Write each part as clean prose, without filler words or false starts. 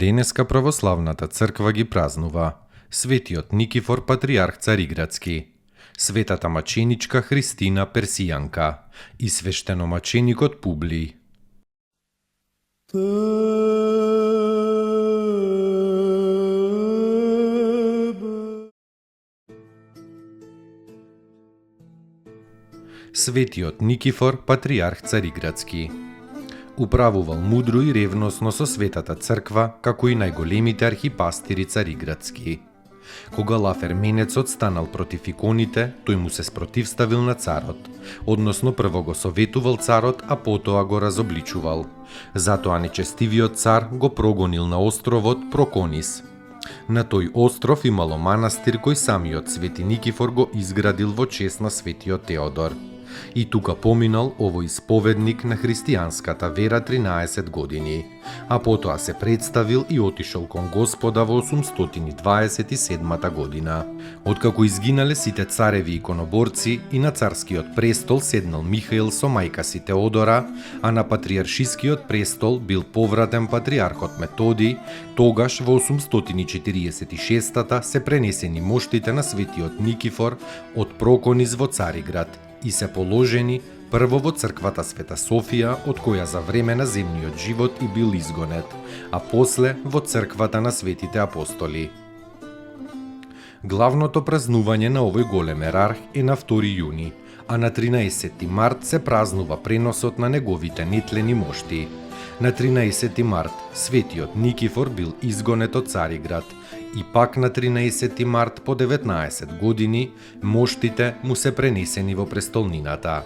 Денеска православната црква ги празнува светиот Никифор патријарх Цариградски, светата маченичка Христина Персијанка и свештеномаченикот Публий. Светиот Никифор патријарх Цариградски управувал мудро и ревносно со светата црква, како и најголемите архипастири цариградски. Кога Лаферменецот станал против иконите, тој му се спротивставил на царот, односно прво го советувал царот, а потоа го разобличувал. Затоа нечестивиот цар го прогонил на островот Проконис. На тој остров имало манастир кој самиот свети Никифор го изградил во чест на светиот Теодор. И тука поминал овој исповедник на христијанската вера 13 години, а потоа се представил и отишол кон Господа во 827 година. Откако изгинале сите цареви иконоборци и на царскиот престол седнал Михаил со мајка си Теодора, а на патријаршискиот престол бил повратен патријархот Методий, тогаш во 846 се пренесени моштите на светиот Никифор од Проконис во Цариград и се положени прво во црквата Света Софија, од која за време на земниот живот и бил изгонет, а после во црквата на светите апостоли. Главното празнување на овој голем ерарх е на 2 јуни, а на 13 март се празнува преносот на неговите нетлени мошти. На 13 март светиот Никифор бил изгонет од Цариград и пак на 13 март по 19 години моштите му се пренесени во престолнината.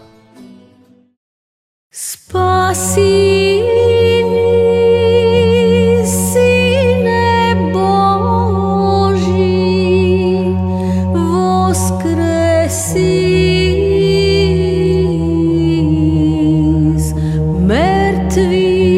Спаси ни, Сине Божи, воскреси из мертвих.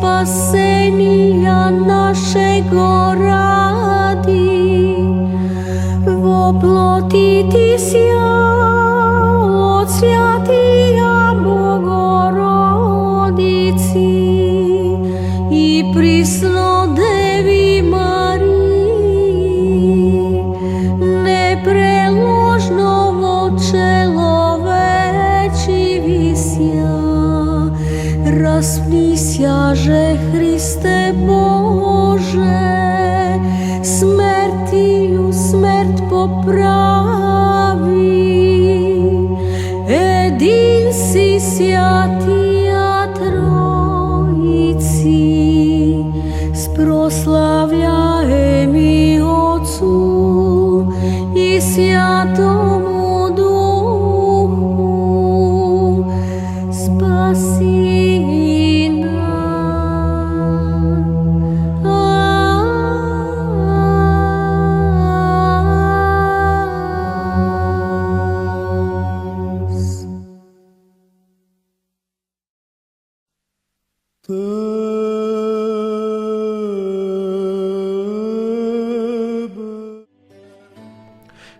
Спасения нашего ради, воплотитеся от святия Богородицы и присла Княже Христе Боже, смертiju смрт поправи, един си святија Тројци, спрославляеми Отцу и Святому Духу, спаси нас.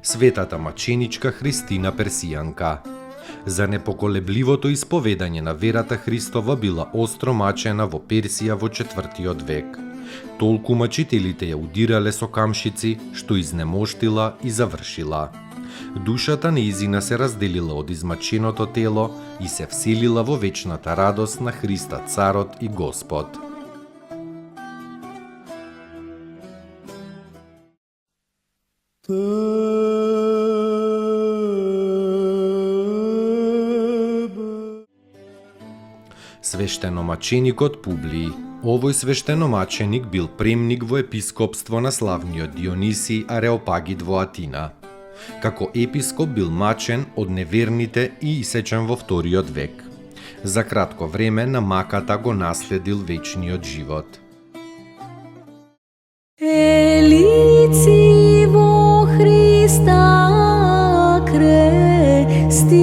Светата маченичка Христина Персијанка. За непоколебливото исповедање на верата Христова била остро мачена во Персија во 4 век. Толку мачителите ја удирале со камшици, што изнемоштила и завршила. Душата неизина се разделила од измаченото тело и се вселила во вечната радост на Христа Царот и Господ. Свештеномаченикот Публиј. Овој свештеномаченик бил премник во епископство на славниот Дионисий Ареопагит во Атина. Како епископ бил мачен од неверните и исечен во 2 век. За кратко време на маката го наследил вечниот живот. Елици во Христа крестисте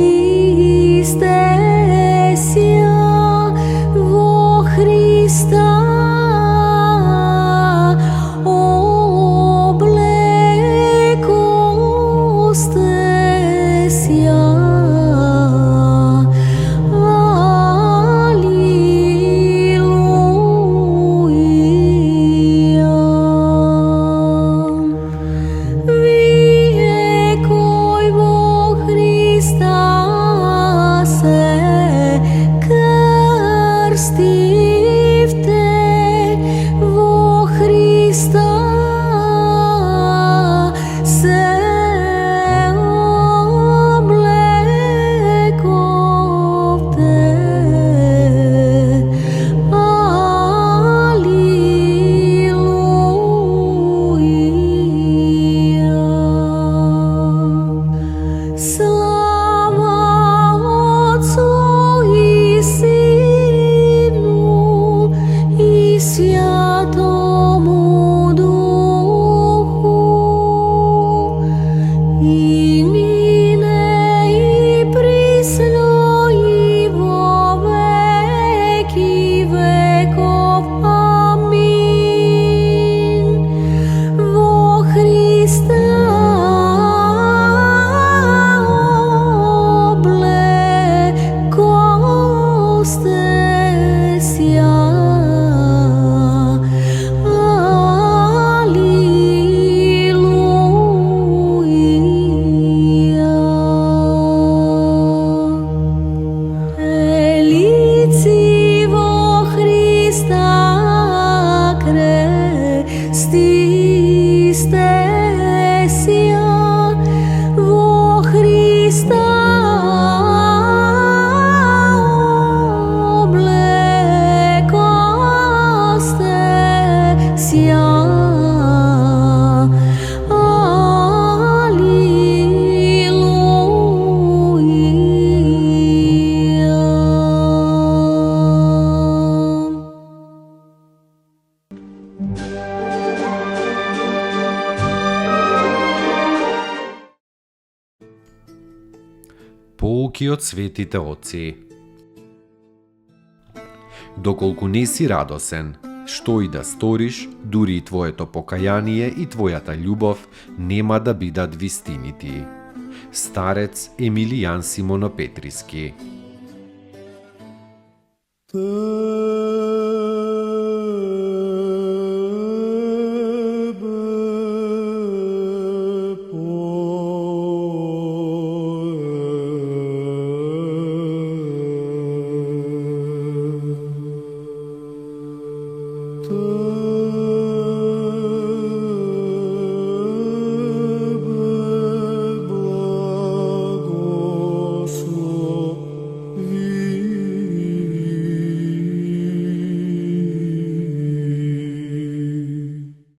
сја, во Христа облекосте сја. Поуки од светите оци. Доколку не си радосен, што и да сториш, дури и твоето покаяние и твојата љубов нема да бидат вистинити. Старец Емилијан Симонопетриски.